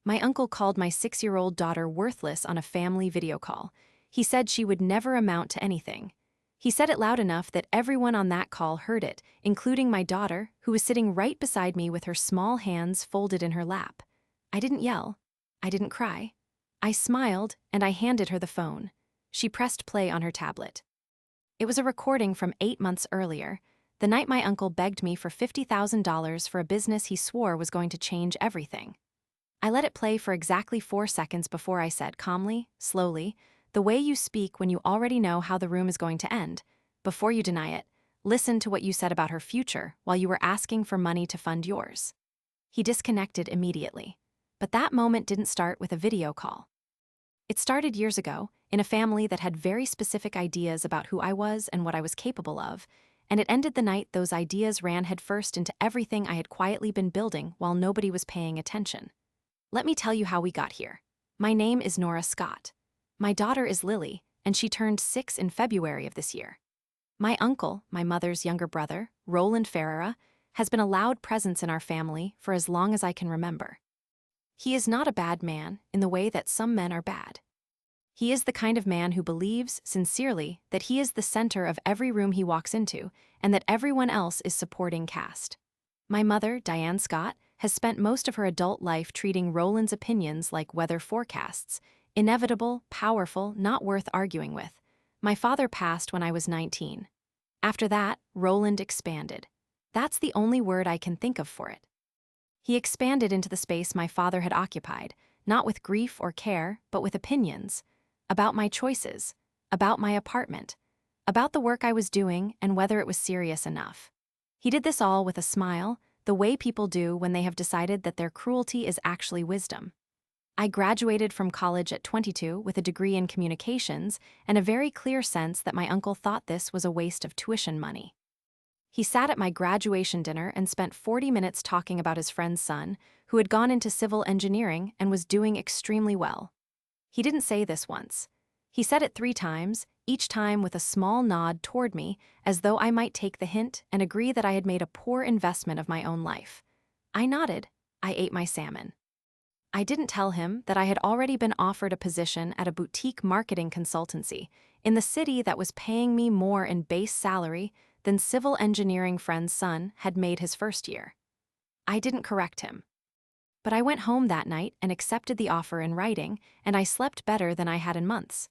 My uncle called my 6-year-old daughter worthless on a family video call. He said she would never amount to anything. He said it loud enough that everyone on that call heard it, including my daughter, who was sitting right beside me with her small hands folded in her lap. I didn't yell. I didn't cry. I smiled, and I handed her the phone. She pressed play on her tablet. It was a recording from 8 months earlier, the night my uncle begged me for $50,000 for a business he swore was going to change everything. I let it play for exactly 4 seconds before I said calmly, slowly, the way you speak when you already know how the room is going to end. Before you deny it, listen to what you said about her future while you were asking for money to fund yours. He disconnected immediately. But that moment didn't start with a video call. It started years ago, in a family that had very specific ideas about who I was and what I was capable of, and it ended the night those ideas ran headfirst into everything I had quietly been building while nobody was paying attention. Let me tell you how we got here. My name is Nora Scott. My daughter is Lily, and she turned 6 in February of this year. My uncle, my mother's younger brother, Roland Ferreira, has been a loud presence in our family for as long as I can remember. He is not a bad man in the way that some men are bad. He is the kind of man who believes, sincerely, that he is the center of every room he walks into and that everyone else is supporting cast. My mother, Diane Scott, has spent most of her adult life treating Roland's opinions like weather forecasts, inevitable, powerful, not worth arguing with. My father passed when I was 19. After that, Roland expanded. That's the only word I can think of for it. He expanded into the space my father had occupied, not with grief or care, but with opinions. About my choices, about my apartment, about the work I was doing and whether it was serious enough. He did this all with a smile, the way people do when they have decided that their cruelty is actually wisdom. I graduated from college at 22 with a degree in communications and a very clear sense that my uncle thought this was a waste of tuition money. He sat at my graduation dinner and spent 40 minutes talking about his friend's son, who had gone into civil engineering and was doing extremely well. He didn't say this once. He said it 3 times, each time with a small nod toward me, as though I might take the hint and agree that I had made a poor investment of my own life. I nodded. I ate my salmon. I didn't tell him that I had already been offered a position at a boutique marketing consultancy in the city that was paying me more in base salary than civil engineering friend's son had made his first year. I didn't correct him. But I went home that night and accepted the offer in writing, and I slept better than I had in months.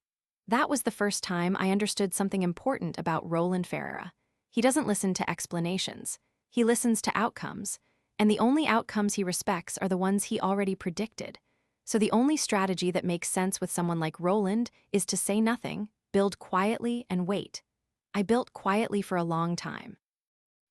That was the first time I understood something important about Roland Ferreira. He doesn't listen to explanations. He listens to outcomes, and the only outcomes he respects are the ones he already predicted. So the only strategy that makes sense with someone like Roland is to say nothing, build quietly, and wait. I built quietly for a long time.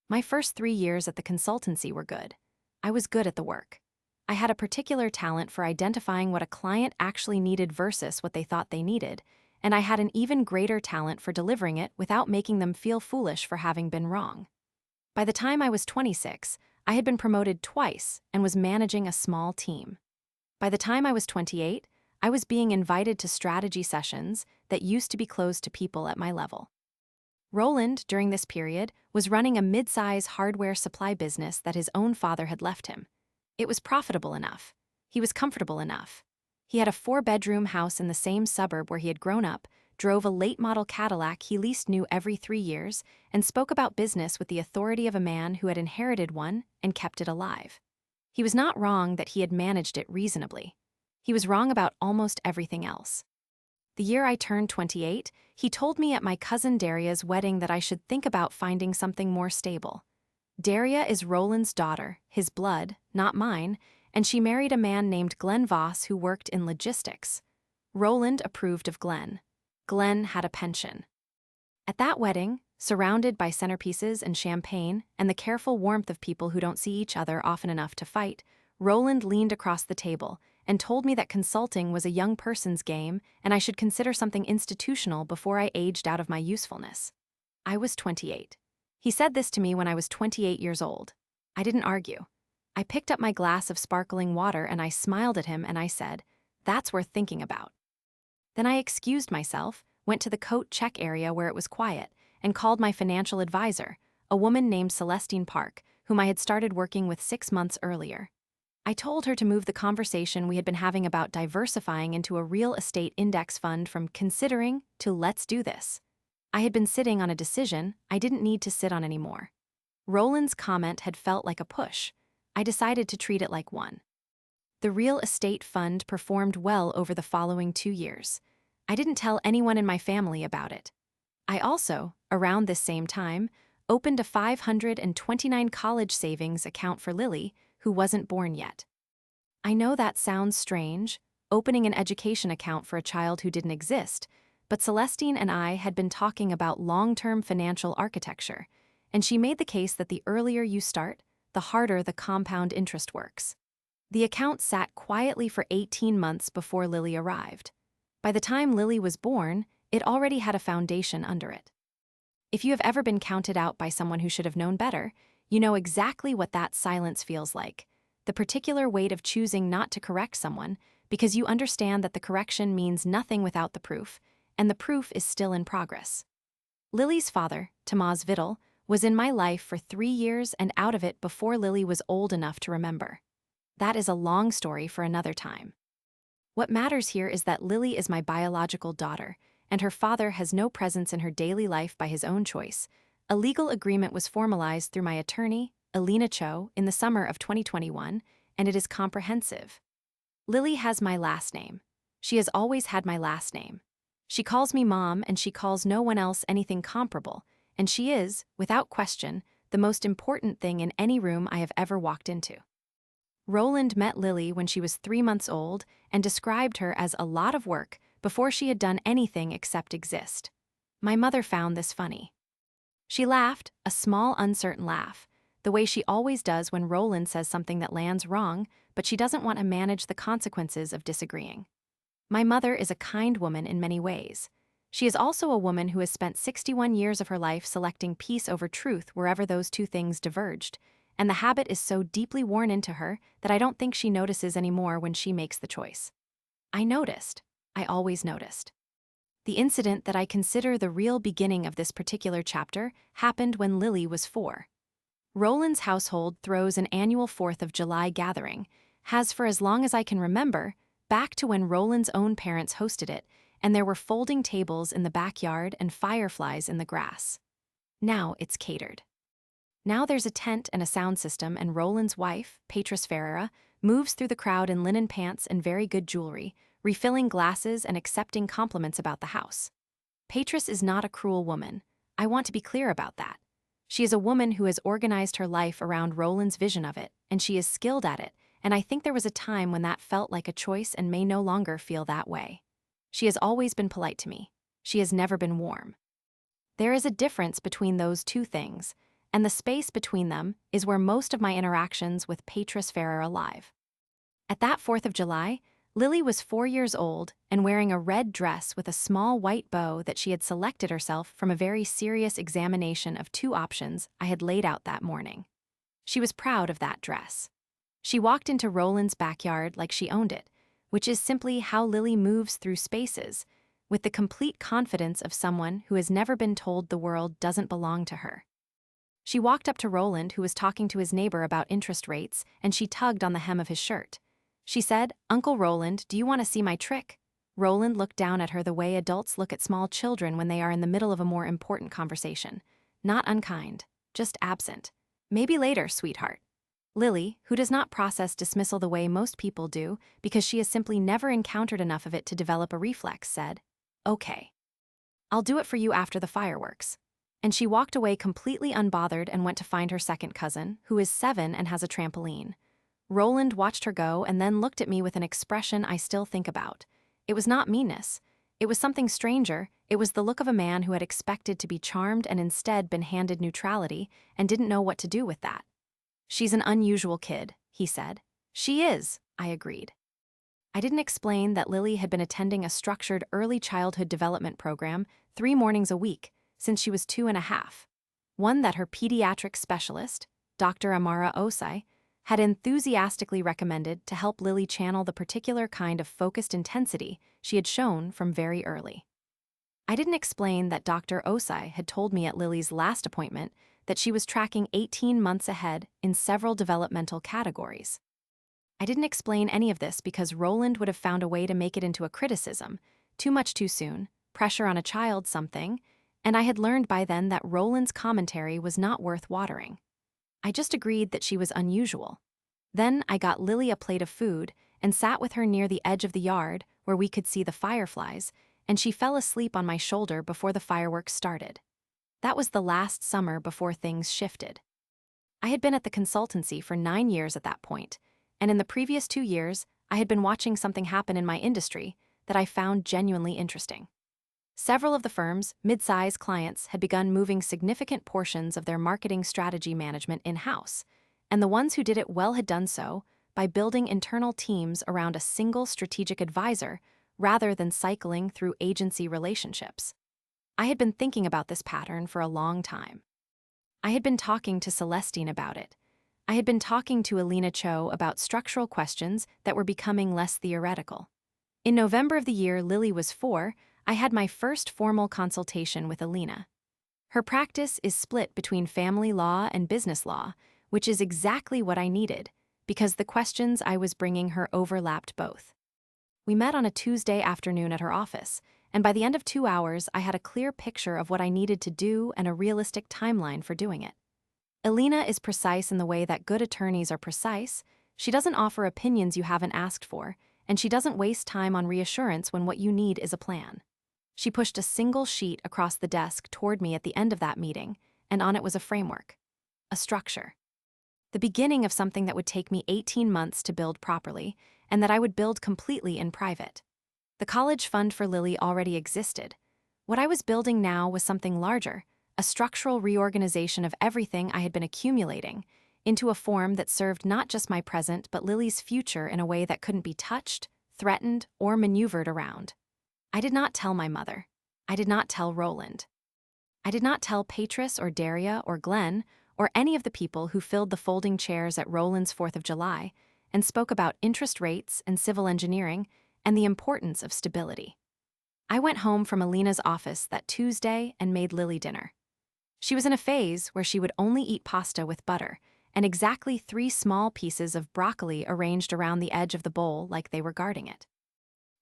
My first 3 years at the consultancy were good. I was good at the work. I had a particular talent for identifying what a client actually needed versus what they thought they needed, and I had an even greater talent for delivering it without making them feel foolish for having been wrong. By the time I was 26, I had been promoted twice and was managing a small team. By the time I was 28, I was being invited to strategy sessions that used to be closed to people at my level. Roland, during this period, was running a mid-size hardware supply business that his own father had left him. It was profitable enough. He was comfortable enough. He had a 4-bedroom house in the same suburb where he had grown up, drove a late-model Cadillac he leased new every 3 years, and spoke about business with the authority of a man who had inherited one and kept it alive. He was not wrong that he had managed it reasonably. He was wrong about almost everything else. The year I turned 28, he told me at my cousin Daria's wedding that I should think about finding something more stable. Daria is Roland's daughter, his blood, not mine, and she married a man named Glenn Voss who worked in logistics. Roland approved of Glenn. Glenn had a pension. At that wedding, surrounded by centerpieces and champagne and the careful warmth of people who don't see each other often enough to fight, Roland leaned across the table and told me that consulting was a young person's game and I should consider something institutional before I aged out of my usefulness. I was 28. He said this to me when I was 28 years old. I didn't argue. I picked up my glass of sparkling water and I smiled at him and I said, "That's worth thinking about." Then I excused myself, went to the coat check area where it was quiet, and called my financial advisor, a woman named Celestine Park, whom I had started working with 6 months earlier. I told her to move the conversation we had been having about diversifying into a real estate index fund from considering to let's do this. I had been sitting on a decision I didn't need to sit on anymore. Roland's comment had felt like a push. I decided to treat it like one. The real estate fund performed well over the following 2 years. I didn't tell anyone in my family about it. I also, around this same time, opened a 529 college savings account for Lily, who wasn't born yet. I know that sounds strange, opening an education account for a child who didn't exist, but Celestine and I had been talking about long-term financial architecture, and she made the case that the earlier you start, the harder the compound interest works. The account sat quietly for 18 months before Lily arrived. By the time Lily was born, it already had a foundation under it. If you have ever been counted out by someone who should have known better, you know exactly what that silence feels like, the particular weight of choosing not to correct someone because you understand that the correction means nothing without the proof, and the proof is still in progress. Lily's father, Tomas Vittel, was in my life for 3 years and out of it before Lily was old enough to remember. That is a long story for another time. What matters here is that Lily is my biological daughter, and her father has no presence in her daily life by his own choice. A legal agreement was formalized through my attorney, Alina Cho, in the summer of 2021, and it is comprehensive. Lily has my last name. She has always had my last name. She calls me Mom, and she calls no one else anything comparable, and she is, without question, the most important thing in any room I have ever walked into. Roland met Lily when she was 3 months old and described her as a lot of work before she had done anything except exist. My mother found this funny. She laughed, a small, uncertain laugh, the way she always does when Roland says something that lands wrong, but she doesn't want to manage the consequences of disagreeing. My mother is a kind woman in many ways. She is also a woman who has spent 61 years of her life selecting peace over truth wherever those two things diverged, and the habit is so deeply worn into her that I don't think she notices anymore when she makes the choice. I noticed. I always noticed. The incident that I consider the real beginning of this particular chapter happened when Lily was 4. Roland's household throws an annual 4th of July gathering, has for as long as I can remember, back to when Roland's own parents hosted it, and there were folding tables in the backyard and fireflies in the grass. Now it's catered. Now there's a tent and a sound system, and Roland's wife, Patris Ferreira, moves through the crowd in linen pants and very good jewelry, refilling glasses and accepting compliments about the house. Patris is not a cruel woman. I want to be clear about that. She is a woman who has organized her life around Roland's vision of it, and she is skilled at it, and I think there was a time when that felt like a choice and may no longer feel that way. She has always been polite to me. She has never been warm. There is a difference between those two things, and the space between them is where most of my interactions with Patris Ferreira live. At that 4th of July, Lily was 4 years old and wearing a red dress with a small white bow that she had selected herself from a very serious examination of 2 options I had laid out that morning. She was proud of that dress. She walked into Roland's backyard like she owned it, which is simply how Lily moves through spaces, with the complete confidence of someone who has never been told the world doesn't belong to her. She walked up to Roland, who was talking to his neighbor about interest rates, and she tugged on the hem of his shirt. She said, "Uncle Roland, do you want to see my trick?" Roland looked down at her the way adults look at small children when they are in the middle of a more important conversation. Not unkind, just absent. "Maybe later, sweetheart." Lily, who does not process dismissal the way most people do because she has simply never encountered enough of it to develop a reflex, said, "Okay. I'll do it for you after the fireworks." And she walked away completely unbothered and went to find her second cousin, who is 7 and has a trampoline. Roland watched her go and then looked at me with an expression I still think about. It was not meanness. It was something stranger. It was the look of a man who had expected to be charmed and instead been handed neutrality and didn't know what to do with that. "She's an unusual kid," he said. "She is," I agreed. I didn't explain that Lily had been attending a structured early childhood development program 3 mornings a week since she was 2.5. One that her pediatric specialist, Dr. Amara Osai, had enthusiastically recommended to help Lily channel the particular kind of focused intensity she had shown from very early. I didn't explain that Dr. Osai had told me at Lily's last appointment that she was tracking 18 months ahead in several developmental categories. I didn't explain any of this because Roland would have found a way to make it into a criticism, too much too soon, pressure on a child something, and I had learned by then that Roland's commentary was not worth watering. I just agreed that she was unusual. Then I got Lily a plate of food and sat with her near the edge of the yard where we could see the fireflies, and she fell asleep on my shoulder before the fireworks started. That was the last summer before things shifted. I had been at the consultancy for 9 years at that point, and in the previous 2 years, I had been watching something happen in my industry that I found genuinely interesting. Several of the firm's mid-size clients had begun moving significant portions of their marketing strategy management in-house, and the ones who did it well had done so by building internal teams around a single strategic advisor rather than cycling through agency relationships. I had been thinking about this pattern for a long time. I had been talking to Celestine about it. I had been talking to Alina Cho about structural questions that were becoming less theoretical. In November of the year Lily was 4, I had my first formal consultation with Alina. Her practice is split between family law and business law, which is exactly what I needed, because the questions I was bringing her overlapped both. We met on a Tuesday afternoon at her office, and by the end of 2 hours, I had a clear picture of what I needed to do and a realistic timeline for doing it. Alina is precise in the way that good attorneys are precise. She doesn't offer opinions you haven't asked for, and she doesn't waste time on reassurance when what you need is a plan. She pushed a single sheet across the desk toward me at the end of that meeting, and on it was a framework, a structure. The beginning of something that would take me 18 months to build properly, and that I would build completely in private. The college fund for Lily already existed. What I was building now was something larger, a structural reorganization of everything I had been accumulating, into a form that served not just my present but Lily's future in a way that couldn't be touched, threatened, or maneuvered around. I did not tell my mother. I did not tell Roland. I did not tell Patris or Daria or Glenn or any of the people who filled the folding chairs at Roland's 4th of July and spoke about interest rates and civil engineering and the importance of stability. I went home from Alina's office that Tuesday and made Lily dinner. She was in a phase where she would only eat pasta with butter and exactly 3 small pieces of broccoli arranged around the edge of the bowl like they were guarding it.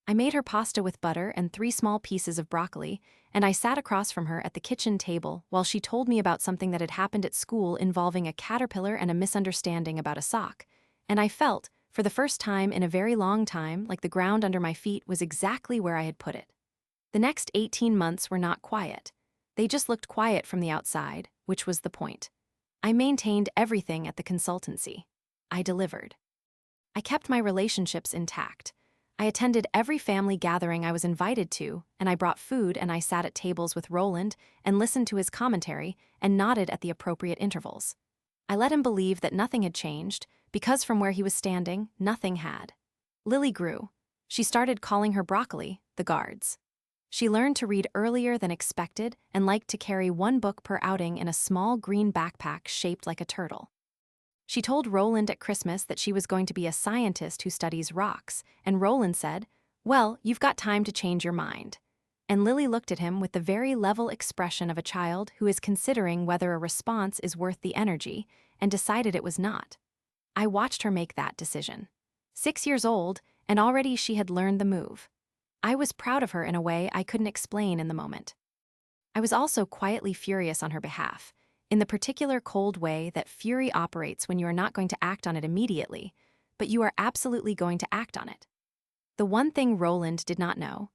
I made her pasta with butter and 3 small pieces of broccoli, and I sat across from her at the kitchen table while she told me about something that had happened at school involving a caterpillar and a misunderstanding about a sock, and I felt, for the first time in a very long time, like the ground under my feet was exactly where I had put it. The next 18 months were not quiet. They just looked quiet from the outside, which was the point. I maintained everything at the consultancy. I delivered. I kept my relationships intact. I attended every family gathering I was invited to, and I brought food and I sat at tables with Roland and listened to his commentary and nodded at the appropriate intervals. I let him believe that nothing had changed, because from where he was standing, nothing had. Lily grew. She started calling her broccoli the guards. She learned to read earlier than expected and liked to carry 1 book per outing in a small green backpack shaped like a turtle. She told Roland at Christmas that she was going to be a scientist who studies rocks, and Roland said, "Well, you've got time to change your mind." And Lily looked at him with the very level expression of a child who is considering whether a response is worth the energy, and decided it was not. I watched her make that decision. 6 years old, and already she had learned the move. I was proud of her in a way I couldn't explain in the moment. I was also quietly furious on her behalf, in the particular cold way that fury operates when you are not going to act on it immediately, but you are absolutely going to act on it. The one thing Roland did not know,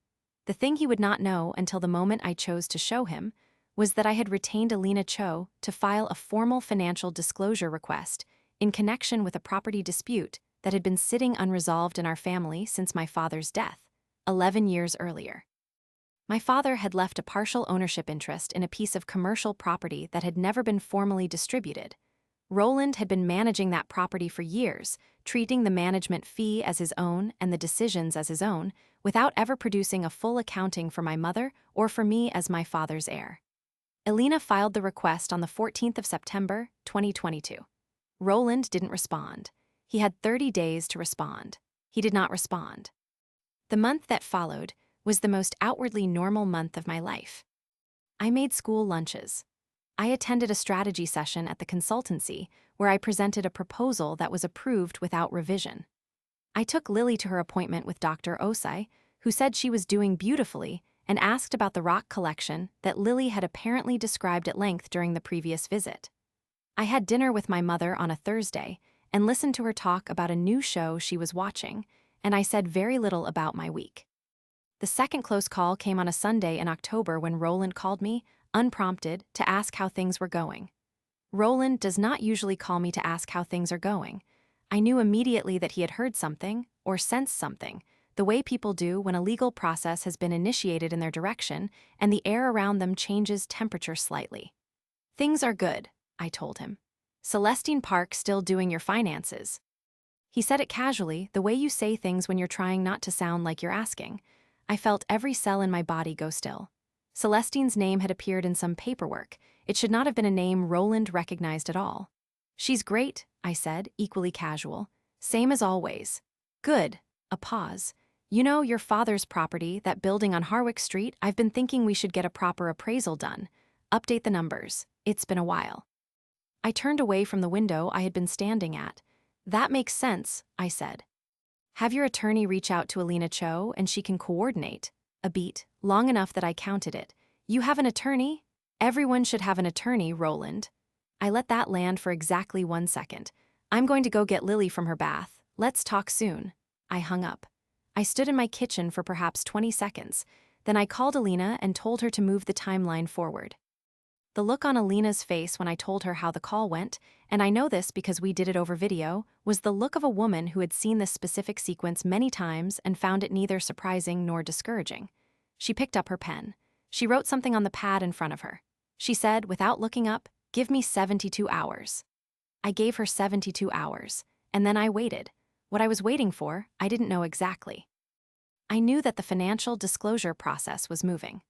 the thing he would not know until the moment I chose to show him, was that I had retained Alina Cho to file a formal financial disclosure request in connection with a property dispute that had been sitting unresolved in our family since my father's death, 11 years earlier. My father had left a partial ownership interest in a piece of commercial property that had never been formally distributed. Roland had been managing that property for years, treating the management fee as his own and the decisions as his own, without ever producing a full accounting for my mother or for me as my father's heir. Alina filed the request on the 14th of September, 2022. Roland didn't respond. He had 30 days to respond. He did not respond. The month that followed was the most outwardly normal month of my life. I made school lunches. I attended a strategy session at the consultancy where I presented a proposal that was approved without revision. I took Lily to her appointment with Dr. Osai, who said she was doing beautifully and asked about the rock collection that Lily had apparently described at length during the previous visit. I had dinner with my mother on a Thursday and listened to her talk about a new show she was watching, and I said very little about my week. The second close call came on a Sunday in October when Roland called me, unprompted, to ask how things were going. Roland does not usually call me to ask how things are going. I knew immediately that he had heard something, or sensed something, the way people do when a legal process has been initiated in their direction and the air around them changes temperature slightly. "Things are good," I told him. "Celestine Park still doing your finances." He said it casually, the way you say things when you're trying not to sound like you're asking. I felt every cell in my body go still. Celestine's name had appeared in some paperwork. It should not have been a name Roland recognized at all. "She's great," I said, equally casual. "Same as always." "Good." A pause. "You know, your father's property, that building on Harwick Street, I've been thinking we should get a proper appraisal done. Update the numbers. It's been a while." I turned away from the window I had been standing at. "That makes sense," I said. "Have your attorney reach out to Alina Cho and she can coordinate." A beat, long enough that I counted it. "You have an attorney?" "Everyone should have an attorney, Roland." I let that land for exactly 1 second. "I'm going to go get Lily from her bath. Let's talk soon." I hung up. I stood in my kitchen for perhaps 20 seconds. Then I called Alina and told her to move the timeline forward. The look on Alina's face when I told her how the call went, and I know this because we did it over video, was the look of a woman who had seen this specific sequence many times and found it neither surprising nor discouraging. She picked up her pen. She wrote something on the pad in front of her. She said, without looking up, "Give me 72 hours." I gave her 72 hours, and then I waited. What I was waiting for, I didn't know exactly. I knew that the financial disclosure process was moving.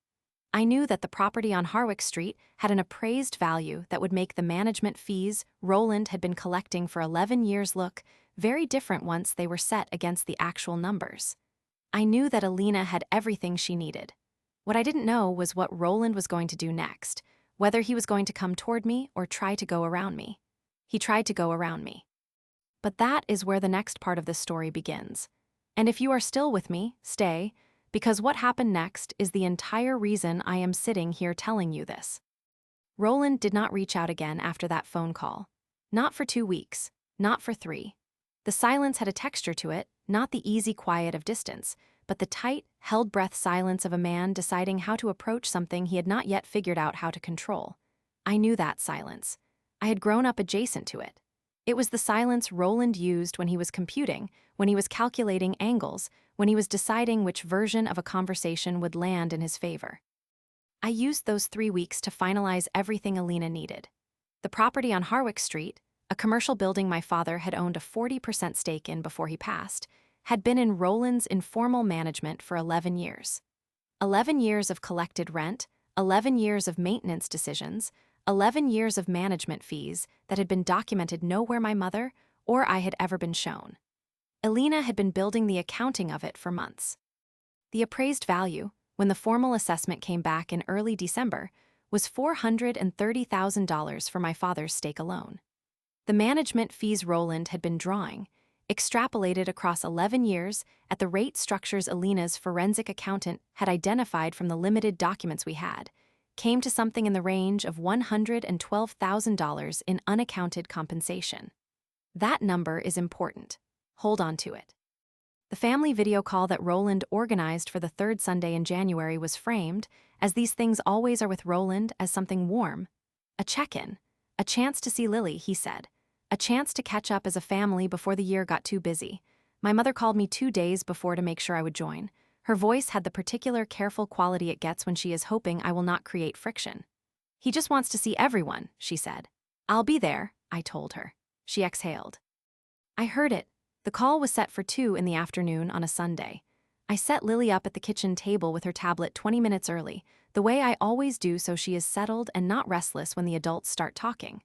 I knew that the property on Harwick Street had an appraised value that would make the management fees Roland had been collecting for 11 years look very different once they were set against the actual numbers. I knew that Alina had everything she needed. What I didn't know was what Roland was going to do next, whether he was going to come toward me or try to go around me. He tried to go around me. But that is where the next part of this story begins. And if you are still with me, stay, because what happened next is the entire reason I am sitting here telling you this. Roland did not reach out again after that phone call. Not for 2 weeks, not for 3. The silence had a texture to it, not the easy quiet of distance, but the tight, held-breath silence of a man deciding how to approach something he had not yet figured out how to control. I knew that silence. I had grown up adjacent to it. It was the silence Roland used when he was computing, when he was calculating angles, when he was deciding which version of a conversation would land in his favor. I used those 3 weeks to finalize everything Alina needed. The property on Harwick Street, a commercial building my father had owned a 40% stake in before he passed, had been in Roland's informal management for 11 years. 11 years of collected rent, 11 years of maintenance decisions, 11 years of management fees that had been documented nowhere my mother or I had ever been shown. Alina had been building the accounting of it for months. The appraised value, when the formal assessment came back in early December, was $430,000 for my father's stake alone. The management fees Roland had been drawing, extrapolated across 11 years at the rate structures Alina's forensic accountant had identified from the limited documents we had, came to something in the range of $112,000 in unaccounted compensation. That number is important. Hold on to it. The family video call that Roland organized for the third Sunday in January was framed, as these things always are with Roland, as something warm. A check-in. A chance to see Lily, he said. A chance to catch up as a family before the year got too busy. My mother called me 2 days before to make sure I would join. Her voice had the particular careful quality it gets when she is hoping I will not create friction. "He just wants to see everyone," she said. "I'll be there," I told her. She exhaled. I heard it. The call was set for 2 in the afternoon on a Sunday. I set Lily up at the kitchen table with her tablet 20 minutes early, the way I always do so she is settled and not restless when the adults start talking.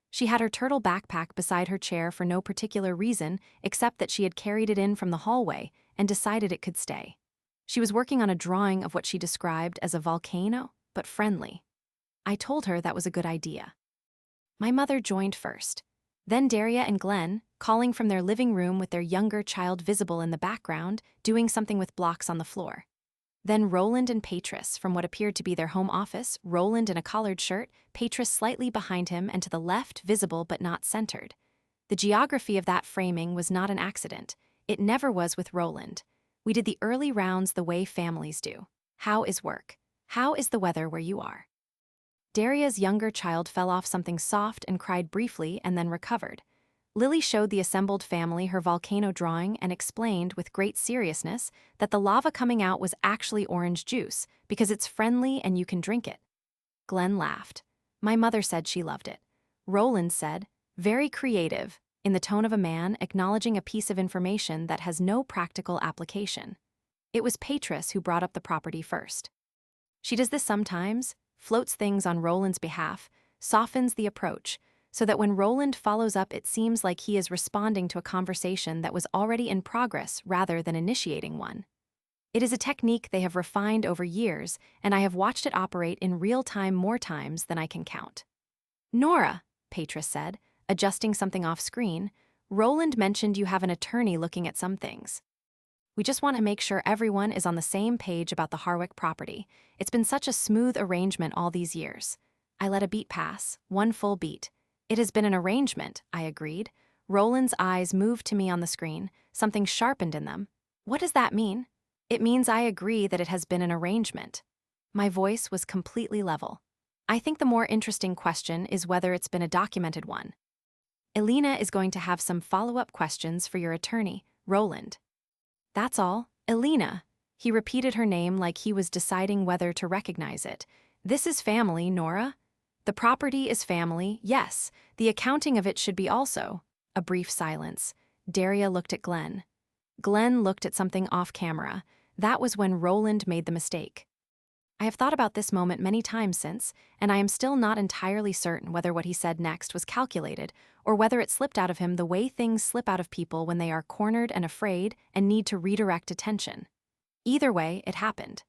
She had her turtle backpack beside her chair for no particular reason except that she had carried it in from the hallway and decided it could stay. She was working on a drawing of what she described as a volcano, but friendly. I told her that was a good idea. My mother joined first. Then Daria and Glenn, calling from their living room with their younger child visible in the background, doing something with blocks on the floor. Then Roland and Patris from what appeared to be their home office, Roland in a collared shirt, Patris slightly behind him and to the left, visible but not centered. The geography of that framing was not an accident. It never was with Roland. We did the early rounds the way families do. How is work? How is the weather where you are? Daria's younger child fell off something soft and cried briefly and then recovered. Lily showed the assembled family her volcano drawing and explained with great seriousness that the lava coming out was actually orange juice because it's friendly and you can drink it. Glenn laughed. My mother said she loved it. Roland said, very creative, in the tone of a man acknowledging a piece of information that has no practical application. It was Patris who brought up the property first. She does this sometimes, floats things on Roland's behalf, softens the approach, so that when Roland follows up it seems like he is responding to a conversation that was already in progress rather than initiating one. It is a technique they have refined over years, and I have watched it operate in real time more times than I can count. Nora, Patris said, adjusting something off screen, Roland mentioned you have an attorney looking at some things. We just want to make sure everyone is on the same page about the Harwick property. It's been such a smooth arrangement all these years. I let a beat pass, one full beat. It has been an arrangement, I agreed. Roland's eyes moved to me on the screen, something sharpened in them. What does that mean? It means I agree that it has been an arrangement. My voice was completely level. I think the more interesting question is whether it's been a documented one. Elena is going to have some follow-up questions for your attorney, Roland. That's all, Elena. He repeated her name like he was deciding whether to recognize it. This is family, Nora. The property is family, yes. The accounting of it should be also. A brief silence. Daria looked at Glenn. Glenn looked at something off camera. That was when Roland made the mistake. I have thought about this moment many times since, and I am still not entirely certain whether what he said next was calculated, or whether it slipped out of him the way things slip out of people when they are cornered and afraid and need to redirect attention. Either way, it happened.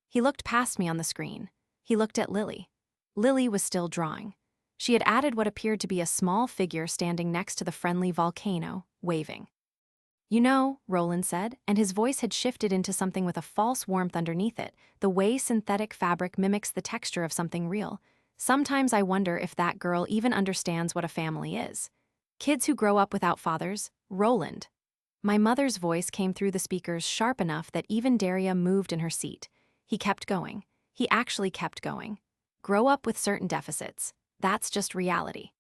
He looked past me on the screen. He looked at Lily. Lily was still drawing. She had added what appeared to be a small figure standing next to the friendly volcano, waving. You know, Roland said, and his voice had shifted into something with a false warmth underneath it, the way synthetic fabric mimics the texture of something real. Sometimes I wonder if that girl even understands what a family is. Kids who grow up without fathers, Roland. My mother's voice came through the speakers sharp enough that even Daria moved in her seat. He kept going. He actually kept going. Grow up with certain deficits. That's just reality.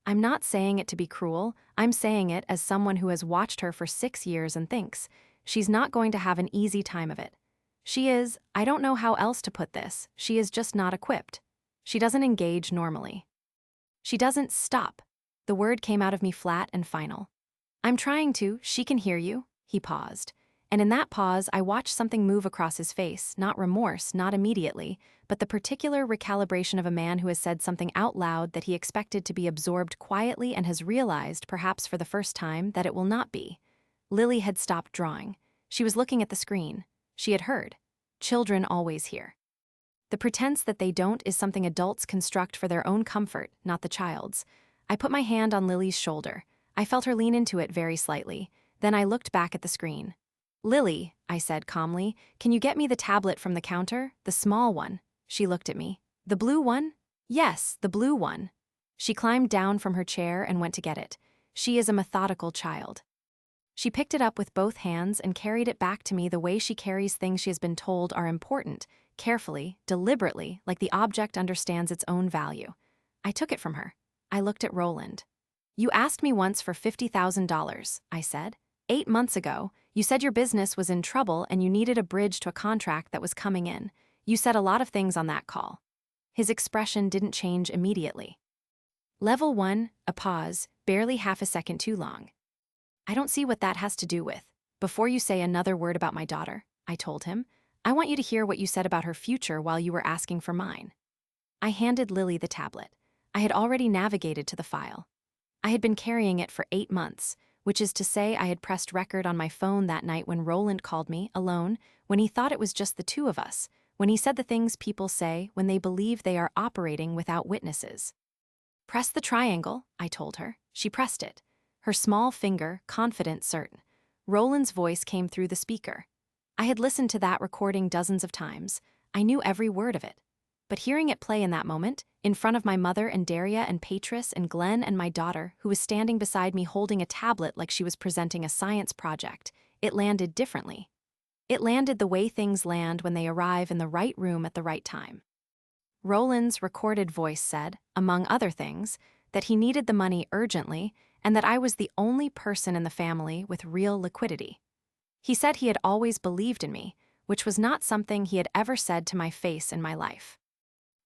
I'm not saying it to be cruel, I'm saying it as someone who has watched her for 6 years and thinks, she's not going to have an easy time of it. She is, I don't know how else to put this, she is just not equipped. She doesn't engage normally. She doesn't stop. The word came out of me flat and final. I'm trying to, she can hear you, he paused. And in that pause, I watched something move across his face, not remorse, not immediately, but the particular recalibration of a man who has said something out loud that he expected to be absorbed quietly and has realized, perhaps for the first time, that it will not be. Lily had stopped drawing. She was looking at the screen. She had heard. Children always hear. The pretense that they don't is something adults construct for their own comfort, not the child's. I put my hand on Lily's shoulder. I felt her lean into it very slightly. Then I looked back at the screen. Lily, I said calmly, can you get me the tablet from the counter? The small one. She looked at me. The blue one? Yes, the blue one. She climbed down from her chair and went to get it. She is a methodical child. She picked it up with both hands and carried it back to me the way she carries things she has been told are important, carefully, deliberately, like the object understands its own value. I took it from her. I looked at Roland. You asked me once for $50,000, I said. 8 months ago, you said your business was in trouble and you needed a bridge to a contract that was coming in. You said a lot of things on that call. His expression didn't change immediately. Level 1, a pause, barely half a second too long. I don't see what that has to do with. Before you say another word about my daughter, I told him, I want you to hear what you said about her future while you were asking for mine. I handed Lily the tablet. I had already navigated to the file. I had been carrying it for 8 months, which is to say I had pressed record on my phone that night when Roland called me, alone, when he thought it was just the two of us, when he said the things people say when they believe they are operating without witnesses. Press the triangle, I told her. She pressed it. Her small finger, confident, certain. Roland's voice came through the speaker. I had listened to that recording dozens of times. I knew every word of it. But hearing it play in that moment, in front of my mother and Daria and Patris and Glenn and my daughter, who was standing beside me holding a tablet like she was presenting a science project, it landed differently. It landed the way things land when they arrive in the right room at the right time. Roland's recorded voice said, among other things, that he needed the money urgently and that I was the only person in the family with real liquidity. He said he had always believed in me, which was not something he had ever said to my face in my life.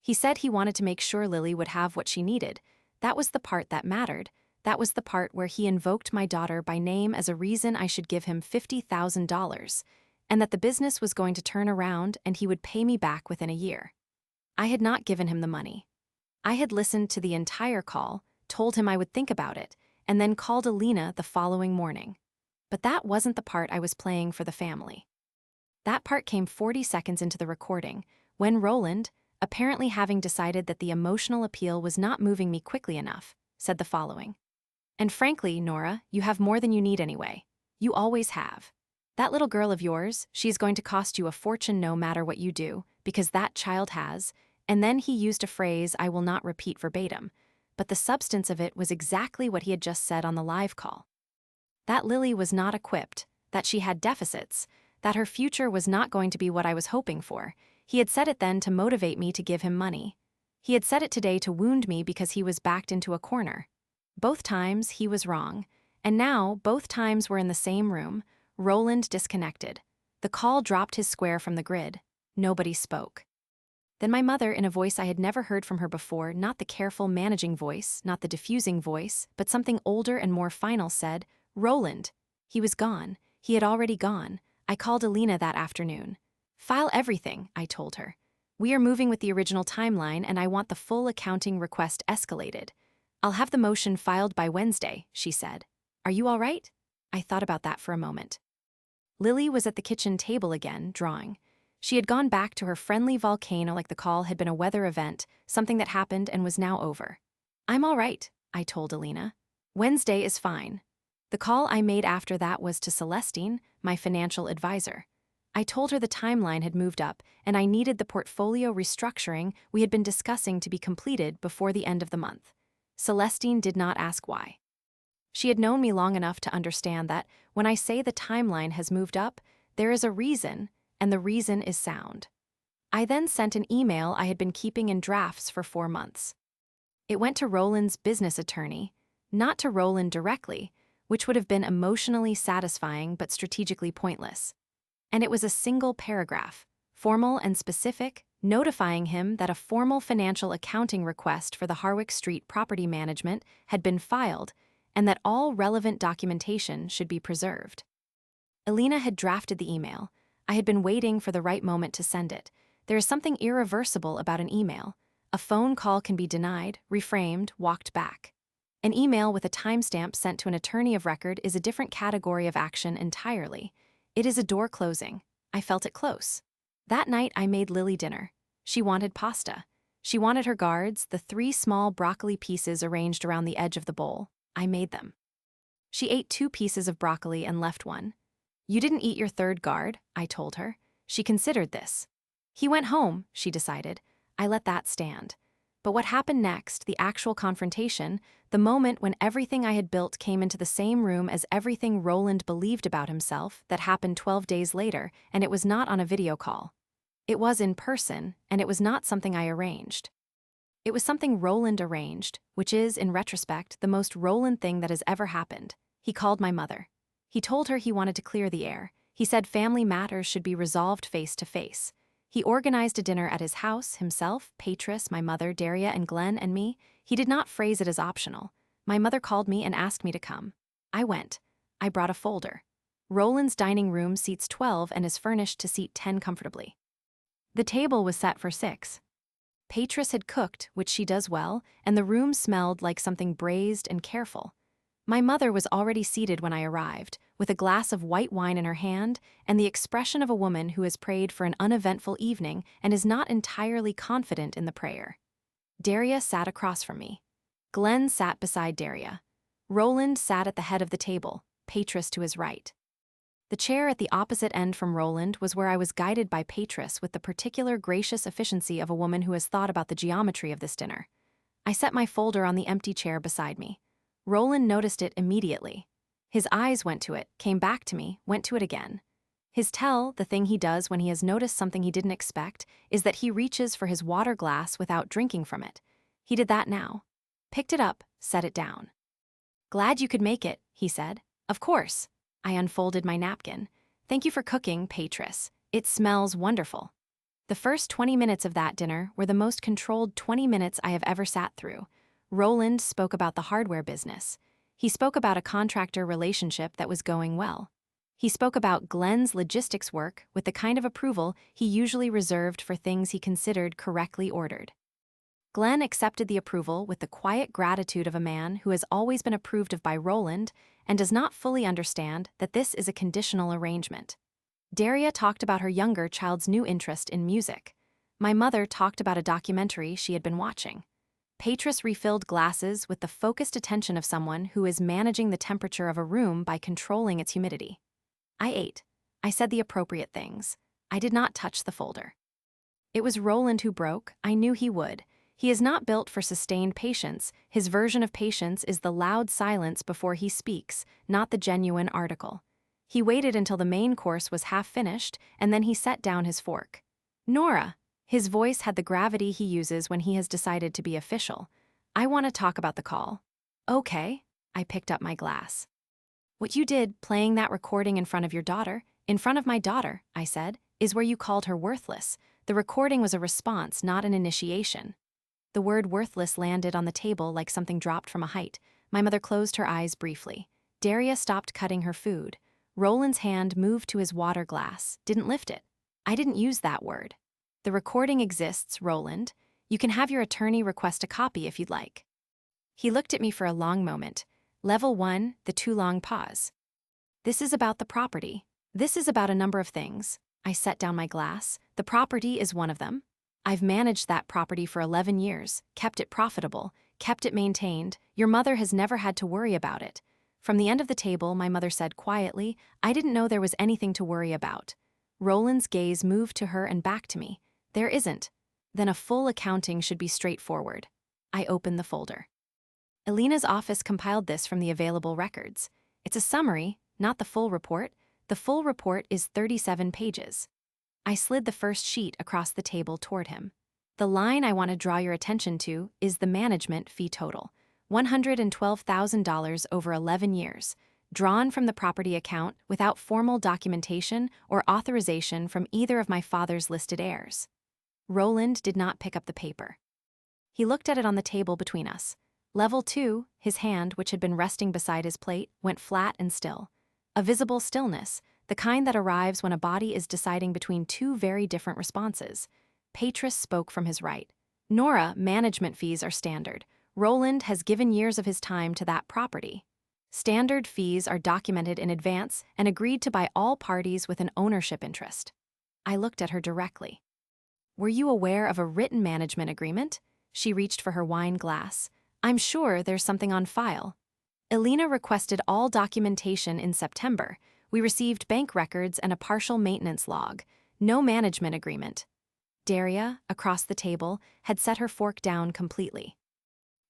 He said he wanted to make sure Lily would have what she needed. That was the part that mattered. That was the part where he invoked my daughter by name as a reason I should give him $50,000, and that the business was going to turn around and he would pay me back within a year. I had not given him the money. I had listened to the entire call, told him I would think about it, and then called Alina the following morning. But that wasn't the part I was playing for the family. That part came 40 seconds into the recording, when Roland, apparently having decided that the emotional appeal was not moving me quickly enough, said the following. And frankly, Nora, you have more than you need anyway. You always have. That little girl of yours, she's going to cost you a fortune no matter what you do, because that child has, and then he used a phrase I will not repeat verbatim, but the substance of it was exactly what he had just said on the live call. That Lily was not equipped, that she had deficits, that her future was not going to be what I was hoping for. He had said it then to motivate me to give him money. He had said it today to wound me because he was backed into a corner. Both times he was wrong, and now both times were in the same room. Roland disconnected. The call dropped his square from the grid. Nobody spoke. Then my mother, in a voice I had never heard from her before, not the careful managing voice, not the diffusing voice, but something older and more final, said, "Roland." He was gone. He had already gone. I called Alina that afternoon. "File everything," I told her. "We are moving with the original timeline and I want the full accounting request escalated. I'll have the motion filed by Wednesday," she said. "Are you all right?" I thought about that for a moment. Lily was at the kitchen table again, drawing. She had gone back to her friendly volcano like the call had been a weather event, something that happened and was now over. "I'm all right," I told Alina. "Wednesday is fine." The call I made after that was to Celestine, my financial advisor. I told her the timeline had moved up and I needed the portfolio restructuring we had been discussing to be completed before the end of the month. Celestine did not ask why. She had known me long enough to understand that when I say the timeline has moved up, there is a reason, and the reason is sound. I then sent an email I had been keeping in drafts for 4 months. It went to Roland's business attorney, not to Roland directly, which would have been emotionally satisfying but strategically pointless. And it was a single paragraph, formal and specific, notifying him that a formal financial accounting request for the Harwick Street property management had been filed and that all relevant documentation should be preserved. Alina had drafted the email. I had been waiting for the right moment to send it. There is something irreversible about an email. A phone call can be denied, reframed, walked back. An email with a timestamp sent to an attorney of record is a different category of action entirely. It is a door closing. I felt it close. That night I made Lily dinner. She wanted pasta. She wanted her guards, the 3 small broccoli pieces arranged around the edge of the bowl. I made them. She ate 2 pieces of broccoli and left one. "You didn't eat your 3rd guard," I told her. She considered this. "He went home," she decided. I let that stand. But what happened next, the actual confrontation, the moment when everything I had built came into the same room as everything Roland believed about himself, that happened 12 days later, and it was not on a video call. It was in person, and it was not something I arranged. It was something Roland arranged, which is, in retrospect, the most Roland thing that has ever happened. He called my mother. He told her he wanted to clear the air. He said family matters should be resolved face to face. He organized a dinner at his house, himself, Patris, my mother, Daria, and Glenn, and me. He did not phrase it as optional. My mother called me and asked me to come. I went. I brought a folder. Roland's dining room seats 12 and is furnished to seat 10 comfortably. The table was set for 6. Patris had cooked, which she does well, and the room smelled like something braised and careful. My mother was already seated when I arrived, with a glass of white wine in her hand and the expression of a woman who has prayed for an uneventful evening and is not entirely confident in the prayer. Daria sat across from me. Glenn sat beside Daria. Roland sat at the head of the table, Patris to his right. The chair at the opposite end from Roland was where I was guided by Patris with the particular gracious efficiency of a woman who has thought about the geometry of this dinner. I set my folder on the empty chair beside me. Roland noticed it immediately. His eyes went to it, came back to me, went to it again. His tell, the thing he does when he has noticed something he didn't expect, is that he reaches for his water glass without drinking from it. He did that now. Picked it up, set it down. "Glad you could make it," he said. "Of course." I unfolded my napkin. "Thank you for cooking, Patris. It smells wonderful." The first 20 minutes of that dinner were the most controlled 20 minutes I have ever sat through. Roland spoke about the hardware business. He spoke about a contractor relationship that was going well. He spoke about Glenn's logistics work with the kind of approval he usually reserved for things he considered correctly ordered. Glenn accepted the approval with the quiet gratitude of a man who has always been approved of by Roland and does not fully understand that this is a conditional arrangement. Daria talked about her younger child's new interest in music. My mother talked about a documentary she had been watching. Patris refilled glasses with the focused attention of someone who is managing the temperature of a room by controlling its humidity. I ate. I said the appropriate things. I did not touch the folder. It was Roland who broke. I knew he would. He is not built for sustained patience. His version of patience is the loud silence before he speaks, not the genuine article. He waited until the main course was half finished, and then he set down his fork. "Nora." His voice had the gravity he uses when he has decided to be official. "I want to talk about the call." "Okay." I picked up my glass. "What you did, playing that recording in front of your daughter, in front of my daughter," I said, "is where you called her worthless. The recording was a response, not an initiation." The word worthless landed on the table like something dropped from a height. My mother closed her eyes briefly. Daria stopped cutting her food. Roland's hand moved to his water glass, didn't lift it. "I didn't use that word." "The recording exists, Roland. You can have your attorney request a copy if you'd like." He looked at me for a long moment. Level 1, the too long pause. "This is about the property. This is about a number of things." I set down my glass. "The property is one of them. I've managed that property for 11 years, kept it profitable, kept it maintained. Your mother has never had to worry about it." From the end of the table, my mother said quietly, "I didn't know there was anything to worry about." Roland's gaze moved to her and back to me. "There isn't. Then a full accounting should be straightforward." I opened the folder. Elena's office compiled this from the available records. It's a summary, not the full report. The full report is 37 pages. I slid the first sheet across the table toward him. "The line I want to draw your attention to is the management fee total, $112,000 over 11 years, drawn from the property account without formal documentation or authorization from either of my father's listed heirs." Roland did not pick up the paper. He looked at it on the table between us. Level 2, his hand, which had been resting beside his plate, went flat and still. A visible stillness, the kind that arrives when a body is deciding between two very different responses. Patris spoke from his right. "Nora, management fees are standard. Roland has given years of his time to that property. Standard fees are documented in advance and agreed to by all parties with an ownership interest." I looked at her directly. "Were you aware of a written management agreement?" She reached for her wine glass. "I'm sure there's something on file." Elena requested all documentation in September. We received bank records and a partial maintenance log. No management agreement. Daria, across the table, had set her fork down completely.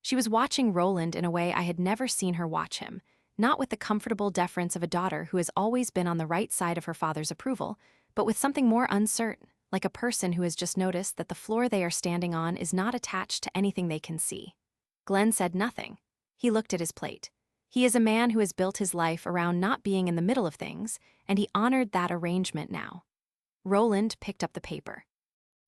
She was watching Roland in a way I had never seen her watch him, not with the comfortable deference of a daughter who has always been on the right side of her father's approval, but with something more uncertain, like a person who has just noticed that the floor they are standing on is not attached to anything they can see. Glenn said nothing. He looked at his plate. He is a man who has built his life around not being in the middle of things, and he honored that arrangement now. Roland picked up the paper.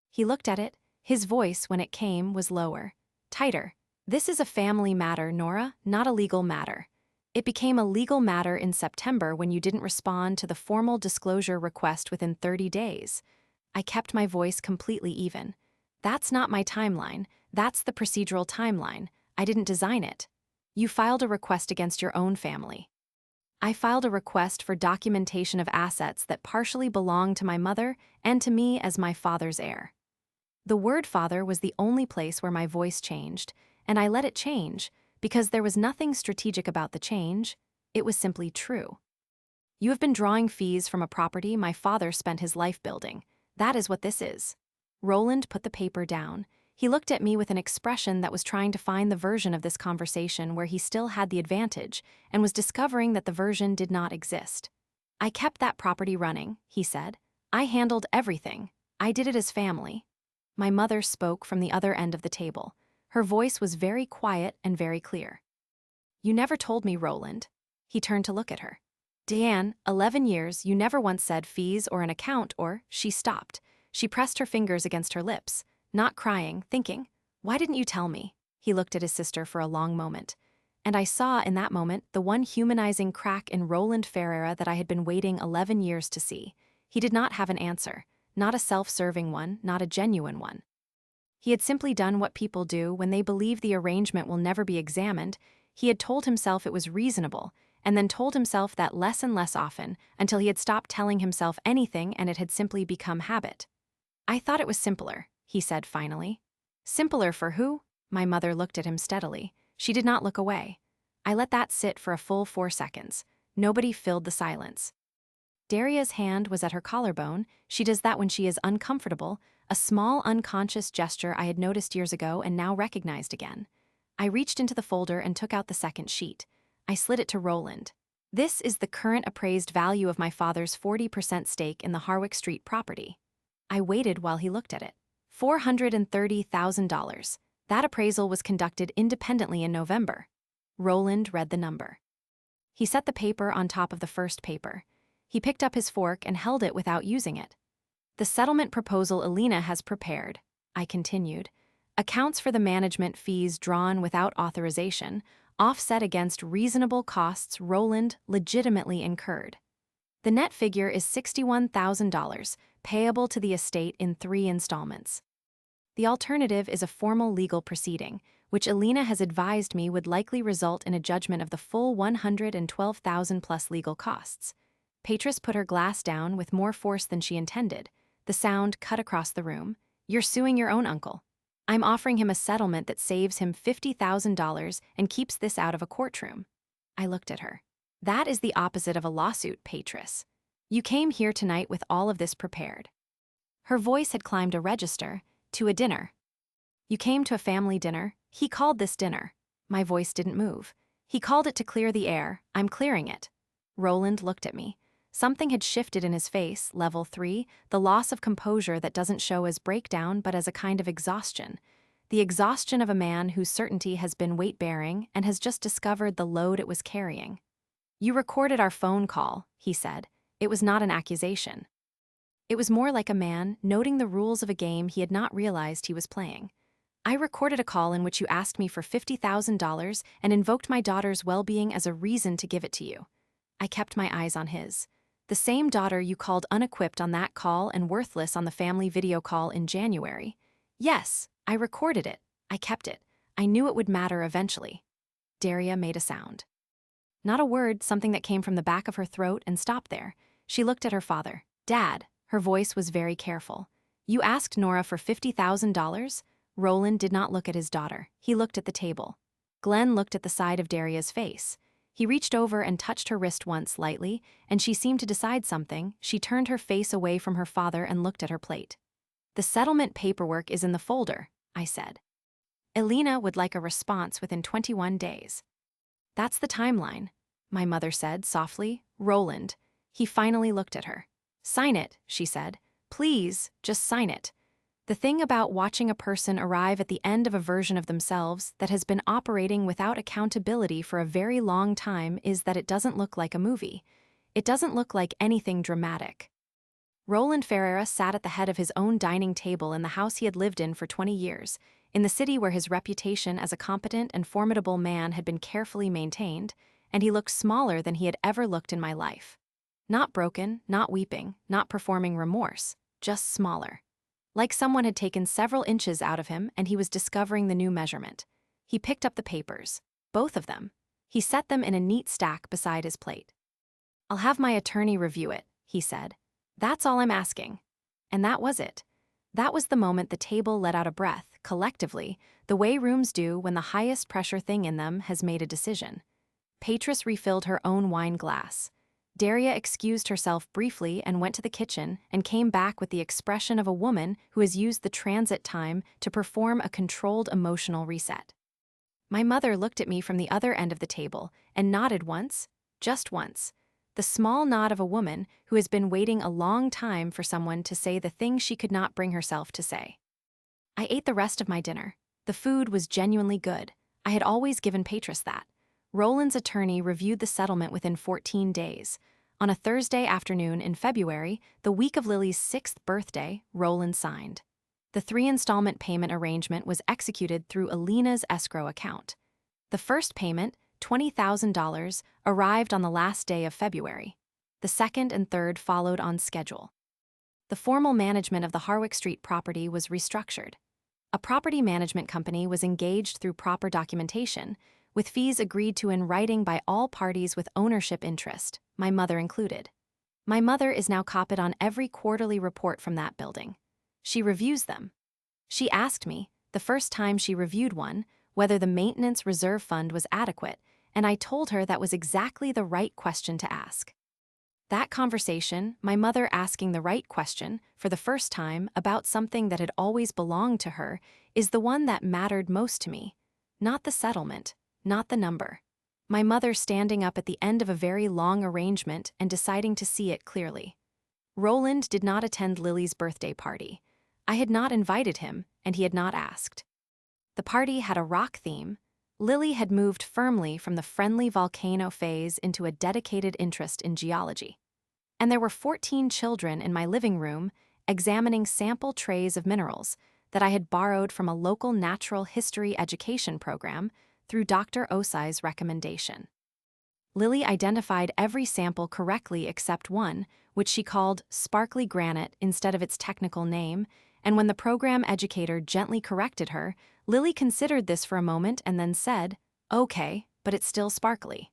He looked at it. His voice, when it came, was lower, tighter. "This is a family matter, Nora, not a legal matter. It became a legal matter in September when you didn't respond to the formal disclosure request within 30 days. I kept my voice completely even. "That's not my timeline. That's the procedural timeline. I didn't design it. You filed a request against your own family. I filed a request for documentation of assets that partially belong to my mother and to me as my father's heir." The word father was the only place where my voice changed, and I let it change because there was nothing strategic about the change, it was simply true. You have been drawing fees from a property my father spent his life building. That is what this is. Roland put the paper down. He looked at me with an expression that was trying to find the version of this conversation where he still had the advantage and was discovering that the version did not exist. I kept that property running, he said. I handled everything. I did it as family. My mother spoke from the other end of the table. Her voice was very quiet and very clear. You never told me, Roland. He turned to look at her. Diane, 11 years, you never once said fees or an account or… She stopped. She pressed her fingers against her lips, not crying, thinking, why didn't you tell me? He looked at his sister for a long moment. And I saw in that moment the one humanizing crack in Roland Ferreira that I had been waiting 11 years to see. He did not have an answer, not a self-serving one, not a genuine one. He had simply done what people do when they believe the arrangement will never be examined. He had told himself it was reasonable, and then told himself that less and less often, until he had stopped telling himself anything and it had simply become habit. I thought it was simpler, he said finally. Simpler for who? My mother looked at him steadily. She did not look away. I let that sit for a full 4 seconds. Nobody filled the silence. Daria's hand was at her collarbone. She does that when she is uncomfortable, a small unconscious gesture I had noticed years ago and now recognized again. I reached into the folder and took out the second sheet. I slid it to Roland. This is the current appraised value of my father's 40% stake in the Harwick Street property. I waited while he looked at it. $430,000. That appraisal was conducted independently in November. Roland read the number. He set the paper on top of the first paper. He picked up his fork and held it without using it. The settlement proposal Elena has prepared, I continued, accounts for the management fees drawn without authorization, offset against reasonable costs Roland legitimately incurred. The net figure is $61,000, payable to the estate in 3 installments. The alternative is a formal legal proceeding, which Elena has advised me would likely result in a judgment of the full $112,000 plus legal costs. Patris put her glass down with more force than she intended. The sound cut across the room. You're suing your own uncle. I'm offering him a settlement that saves him $50,000 and keeps this out of a courtroom. I looked at her. That is the opposite of a lawsuit, Patris. You came here tonight with all of this prepared. Her voice had climbed a register, to a dinner. You came to a family dinner. He called this dinner. My voice didn't move. He called it to clear the air. I'm clearing it. Roland looked at me. Something had shifted in his face, level 3, the loss of composure that doesn't show as breakdown but as a kind of exhaustion. The exhaustion of a man whose certainty has been weight-bearing and has just discovered the load it was carrying. You recorded our phone call, he said. It was not an accusation. It was more like a man noting the rules of a game he had not realized he was playing. I recorded a call in which you asked me for $50,000 and invoked my daughter's well-being as a reason to give it to you. I kept my eyes on his. The same daughter you called unequipped on that call and worthless on the family video call in January. Yes, I recorded it. I kept it. I knew it would matter eventually. Daria made a sound. Not a word, something that came from the back of her throat and stopped there. She looked at her father. Dad, her voice was very careful. You asked Nora for $50,000? Roland did not look at his daughter. He looked at the table. Glenn looked at the side of Daria's face. He reached over and touched her wrist once lightly, and she seemed to decide something. She turned her face away from her father and looked at her plate. The settlement paperwork is in the folder, I said. Elena would like a response within 21 days. That's the timeline, my mother said softly. Roland. He finally looked at her. Sign it, she said. Please, just sign it. The thing about watching a person arrive at the end of a version of themselves that has been operating without accountability for a very long time is that it doesn't look like a movie. It doesn't look like anything dramatic. Roland Ferreira sat at the head of his own dining table in the house he had lived in for 20 years, in the city where his reputation as a competent and formidable man had been carefully maintained, and he looked smaller than he had ever looked in my life. Not broken, not weeping, not performing remorse, just smaller. Like someone had taken several inches out of him and he was discovering the new measurement. He picked up the papers, both of them. He set them in a neat stack beside his plate. I'll have my attorney review it, he said. That's all I'm asking. And that was it. That was the moment the table let out a breath, collectively, the way rooms do when the highest pressure thing in them has made a decision. Patris refilled her own wine glass. Daria excused herself briefly and went to the kitchen and came back with the expression of a woman who has used the transit time to perform a controlled emotional reset. My mother looked at me from the other end of the table and nodded once, just once, the small nod of a woman who has been waiting a long time for someone to say the thing she could not bring herself to say. I ate the rest of my dinner. The food was genuinely good. I had always given Patris that. Roland's attorney reviewed the settlement within 14 days. On a Thursday afternoon in February, the week of Lily's 6th birthday, Roland signed. The 3-installment payment arrangement was executed through Alina's escrow account. The first payment, $20,000, arrived on the last day of February. The second and third followed on schedule. The formal management of the Harwick Street property was restructured. A property management company was engaged through proper documentation, with fees agreed to in writing by all parties with ownership interest, my mother included. My mother is now copied on every quarterly report from that building. She reviews them. She asked me, the first time she reviewed one, whether the maintenance reserve fund was adequate, and I told her that was exactly the right question to ask. That conversation, my mother asking the right question, for the first time, about something that had always belonged to her, is the one that mattered most to me. Not the settlement, not the number. My mother standing up at the end of a very long arrangement and deciding to see it clearly. Roland did not attend Lily's birthday party. I had not invited him, and he had not asked. The party had a rock theme. Lily had moved firmly from the friendly volcano phase into a dedicated interest in geology. And there were 14 children in my living room examining sample trays of minerals that I had borrowed from a local natural history education program through Dr. Osai's recommendation. Lily identified every sample correctly except one, which she called sparkly granite instead of its technical name, and when the program educator gently corrected her, Lily considered this for a moment and then said, "Okay, but it's still sparkly."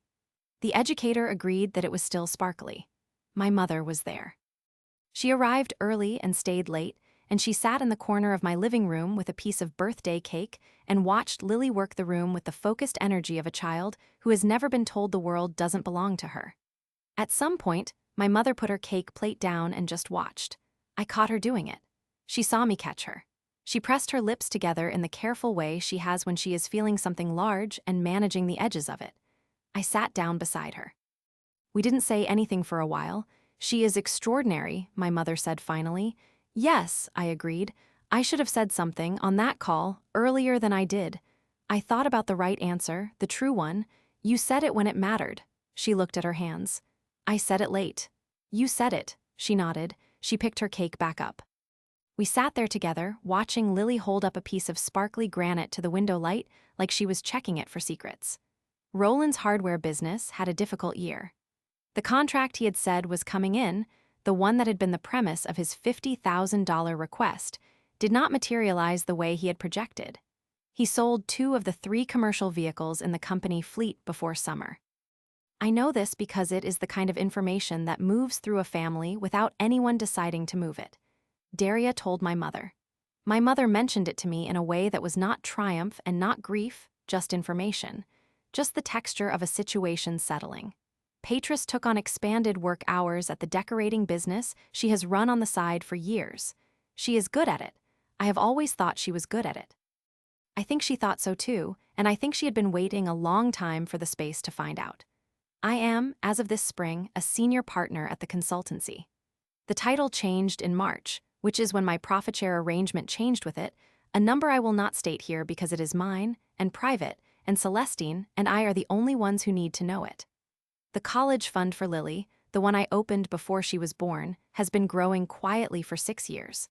The educator agreed that it was still sparkly. My mother was there. She arrived early and stayed late, and she sat in the corner of my living room with a piece of birthday cake and watched Lily work the room with the focused energy of a child who has never been told the world doesn't belong to her. At some point, my mother put her cake plate down and just watched. I caught her doing it. She saw me catch her. She pressed her lips together in the careful way she has when she is feeling something large and managing the edges of it. I sat down beside her. We didn't say anything for a while. "She is extraordinary," my mother said finally. "Yes," I agreed. "I should have said something on that call earlier than I did. I thought about the right answer, the true one. You said it when it mattered." She looked at her hands. "I said it late." "You said it," she nodded. She picked her cake back up. We sat there together, watching Lily hold up a piece of sparkly granite to the window light like she was checking it for secrets. Roland's hardware business had a difficult year. The contract he had said was coming in, the one that had been the premise of his $50,000 request, did not materialize the way he had projected. He sold 2 of the 3 commercial vehicles in the company fleet before summer. I know this because it is the kind of information that moves through a family without anyone deciding to move it. Daria told my mother. My mother mentioned it to me in a way that was not triumph and not grief, just information, just the texture of a situation settling. Patris took on expanded work hours at the decorating business she has run on the side for years. She is good at it. I have always thought she was good at it. I think she thought so too, and I think she had been waiting a long time for the space to find out. I am, as of this spring, a senior partner at the consultancy. The title changed in March, which is when my profit share arrangement changed with it, a number I will not state here because it is mine and private, and Celestine and I are the only ones who need to know it. The college fund for Lily, the one I opened before she was born, has been growing quietly for 6 years.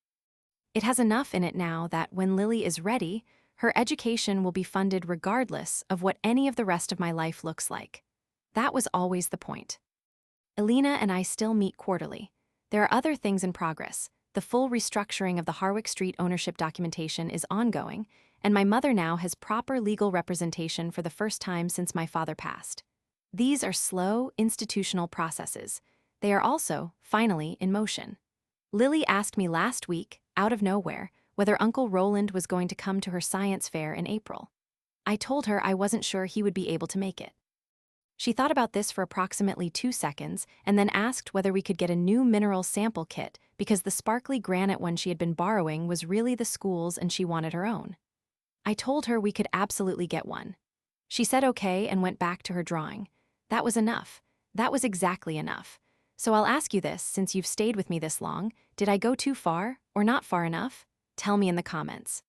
It has enough in it now that when Lily is ready, her education will be funded regardless of what any of the rest of my life looks like. That was always the point. Alina and I still meet quarterly. There are other things in progress. The full restructuring of the Harwick Street ownership documentation is ongoing, and my mother now has proper legal representation for the first time since my father passed. These are slow, institutional processes. They are also, finally, in motion. Lily asked me last week, out of nowhere, whether Uncle Roland was going to come to her science fair in April. I told her I wasn't sure he would be able to make it. She thought about this for approximately 2 seconds and then asked whether we could get a new mineral sample kit because the sparkly granite one she had been borrowing was really the school's and she wanted her own. I told her we could absolutely get one. She said okay and went back to her drawing. That was enough. That was exactly enough. So I'll ask you this, since you've stayed with me this long, did I go too far or not far enough? Tell me in the comments.